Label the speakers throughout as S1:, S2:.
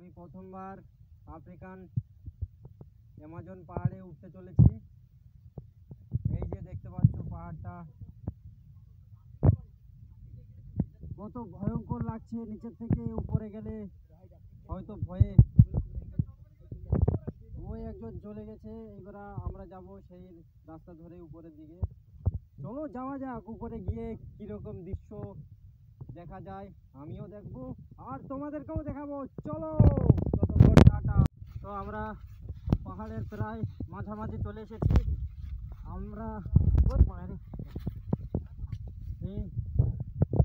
S1: আমি প্রথমবার African Amazon পাহাড়ে উঠতে চলেছি। এই যে দেখতে পাচ্ছ পাহাড়টা কত ভয়ঙ্কর লাগছে, নিচের থেকে উপরে গেলে হয়তো ভয়ে ওই একজন চলে গেছে। এবার আমরা যাব সেই রাস্তা ধরে উপরের দিকে। চলো যাওয়া যাক, উপরে গিয়ে কিরকম দৃশ্য দেখা যায় আমিও দেখবো আর তোমাদেরকেও দেখাবো। চলো ততক্ষণ টাটা। তো আমরা পাহাড়ের প্রায় মাঝামাঝি চলে এসেছি। আমরা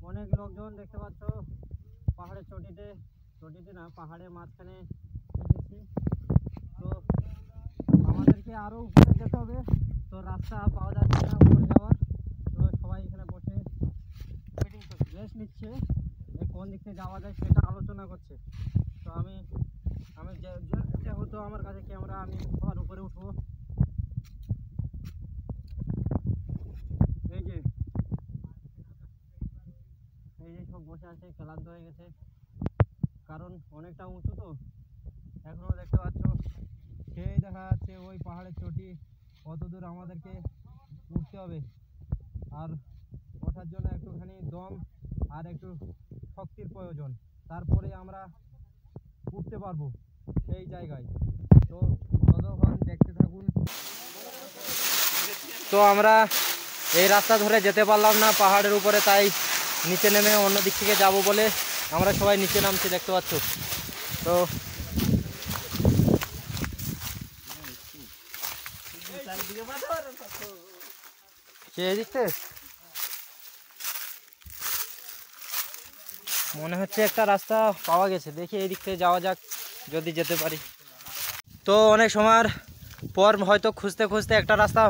S1: অনেক লোকজন দেখতে পাচ্ছ পাহাড়ের চটিতে না, পাহাড়ের মাঝখানে এসেছি। তো আমাদেরকে আরো উপরে যেতে হবে, তো রাস্তা পাওয়া যাচ্ছে না উপরে যাওয়ার। তো সবাই এখানে বসে রেস্ট নিচ্ছে, কোন দিক থেকে যাওয়া যায় সেটা আলোচনা করছে। তো আমি যেহেতু আমার কাছে ক্যামেরা, আমি সবার উপরে উঠবো। এই যে সব বসে আছে, ক্লান্ত হয়ে গেছে, কারণ অনেকটা উঁচু। তো এখনো দেখতে পাচ্ছ সেই দেখা যাচ্ছে ওই পাহাড়ের চটি, কত দূর আমাদেরকে উঠতে হবে। আর ওঠার জন্য একটুখানি দম আর একটু শক্তির প্রয়োজন, তারপরে আমরা উঠতে পারবো সেই জায়গায়। তো ততক্ষণ দেখতে থাকুন। তো আমরা এই রাস্তা ধরে যেতে পারলাম না পাহাড়ের উপরে, তাই নিচে নেমে অন্য দিক থেকে যাব বলে আমরা সবাই নিচে নামছি, দেখতে পাচ্ছ। তো মনে হচ্ছে একটা রাস্তা পাওয়া গেছে, দেখি এই দিক থেকে যাওয়া যাক যদি যেতে পারি। তো অনেক সময়ের পর হয়তো খুঁজতে খুঁজতে একটা রাস্তা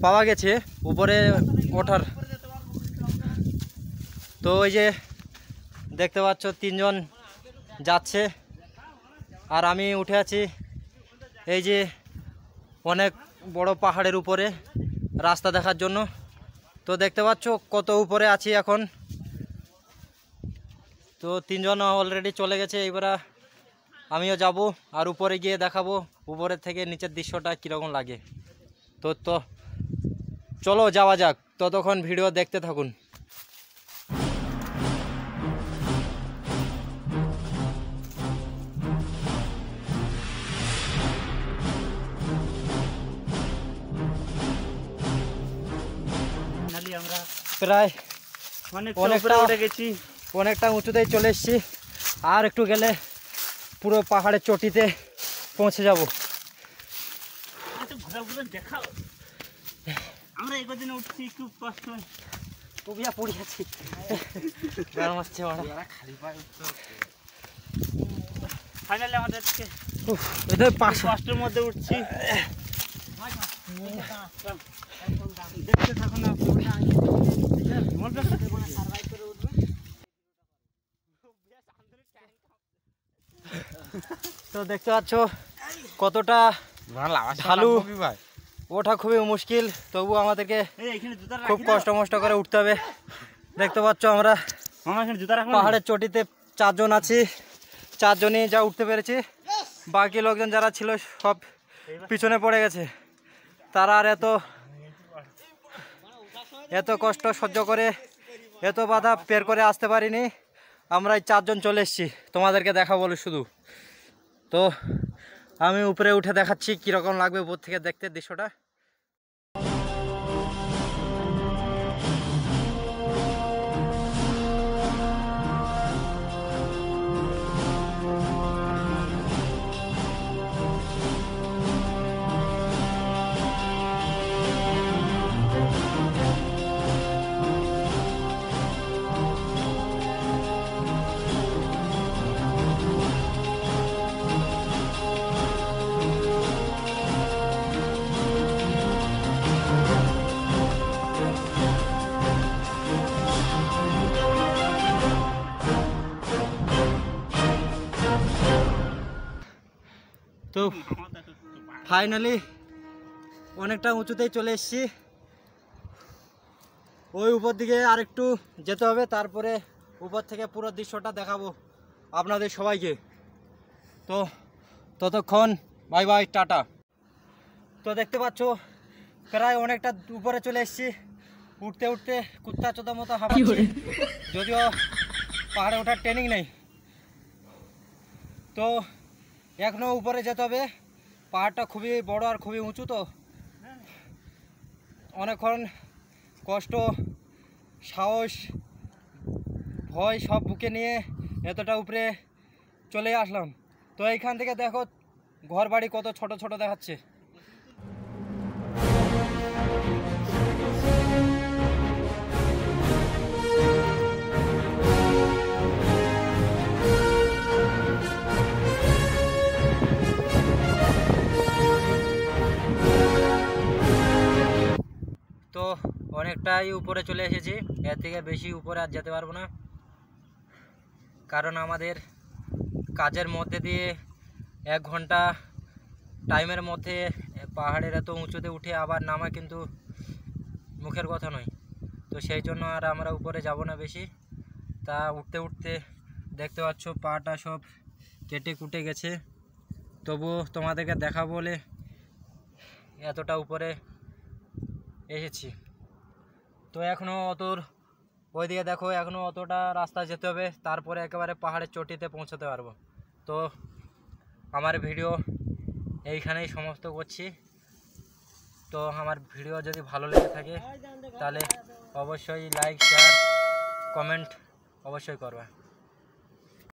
S1: পাওয়া গেছে উপরে ওঠার। তো ওই যে দেখতে পাচ্ছ তিনজন যাচ্ছে আর আমি উঠে আছি এই যে অনেক বড় পাহাড়ের উপরে রাস্তা দেখার জন্য। তো দেখতে পাচ্ছ কত উপরে আছি এখন। তো তিনজন অলরেডি চলে গেছে, এবার আমিও যাব আর উপরে গিয়ে দেখাবো উপরের থেকে নিচের দৃশ্যটা কীরকম লাগে। তো চলো যাওয়া যাক, ততক্ষণ ভিডিও দেখতে থাকুন। আমরা প্রায় অনেকটা উঁচুতেই চলে এসেছি, আর একটু গেলে পুরো পাহাড়ের চটিতে পৌঁছে যাব।
S2: আমরা এই কদিন উঠছি খুব কষ্ট,
S1: পুবিয়া পড়ে আছি,
S2: ফাইনালি আমাদের কষ্টের মধ্যে উঠছি। দেখতে থাকুন
S1: তো দেখতে পাচ্ছ কতটা ঢালু, ওঠা খুবই মুশকিল, তবু আমাদেরকে খুব কষ্ট করে উঠতে হবে। দেখতে পাচ্ছ আমরা পাহাড়ের চটিতে চারজন আছি, চারজনই যা উঠতে পেরেছি, বাকি লোকজন যারা ছিল সব পিছনে পড়ে গেছে। তারা আর এত কষ্ট সহ্য করে, এত বাধা পের করে আসতে পারিনি। আমরা এই চারজন চলে এসেছি তোমাদেরকে দেখাবো বলে শুধু। তো আমি উপরে উঠে দেখাচ্ছি কীরকম লাগবে উপর থেকে দেখতে দৃশ্যটা। তো ফাইনালি অনেকটা উঁচুতেই চলে এসেছি, ওই উপর দিকে আরেকটু যেতে হবে, তারপরে উপর থেকে পুরো দৃশ্যটা দেখাবো আপনাদের সবাইকে। তো ততক্ষণ বাই বাই, টাটা। তো দেখতে পাচ্ছ প্রায় অনেকটা উপরে চলে এসেছি, উঠতে উঠতে কুত্তা চোদা মতো হাঁপাচ্ছি, যদিও পাহাড়ে ওঠার ট্রেনিং নেই। তো এখনও উপরে যেতে হবে, পাহাড়টা খুবই বড় আর খুবই উঁচু, তো অনেকক্ষণ কষ্ট, সাহস, ভয় সব বুকে নিয়ে এতটা উপরে চলে আসলাম। তো এইখান থেকে দেখো ঘর বাড়ি কত ছোট ছোট দেখাচ্ছে। তো অনেকটাই উপরে চলে এসেছি, এর থেকে বেশি উপরে আর যেতে পারবো না, কারণ আমাদের কাজের মধ্যে দিয়ে 1 ঘন্টা টাইমের মধ্যে পাহাড়ের এত উঁচুতে উঠে আবার নামা কিন্তু মুখের কথা নয়। তো সেই জন্য আর আমরা উপরে যাব না বেশি। তা উঠতে উঠতে দেখতে পাচ্ছ পাটা সব কেটে কুটে গেছে, তবুও তোমাদেরকে দেখা বলে এতটা উপরে এসেছি। তো এখনও ওইদিকে দেখো, এখনও অতটা রাস্তা যেতে হবে, তারপরে একেবারে পাহাড়ের চটিতে পৌঁছাতে পারবো। তো আমার ভিডিও এইখানেই সমাপ্ত করছি। তো আমার ভিডিও যদি ভালো লেগে থাকে তাহলে অবশ্যই লাইক, শেয়ার, কমেন্ট অবশ্যই করবে।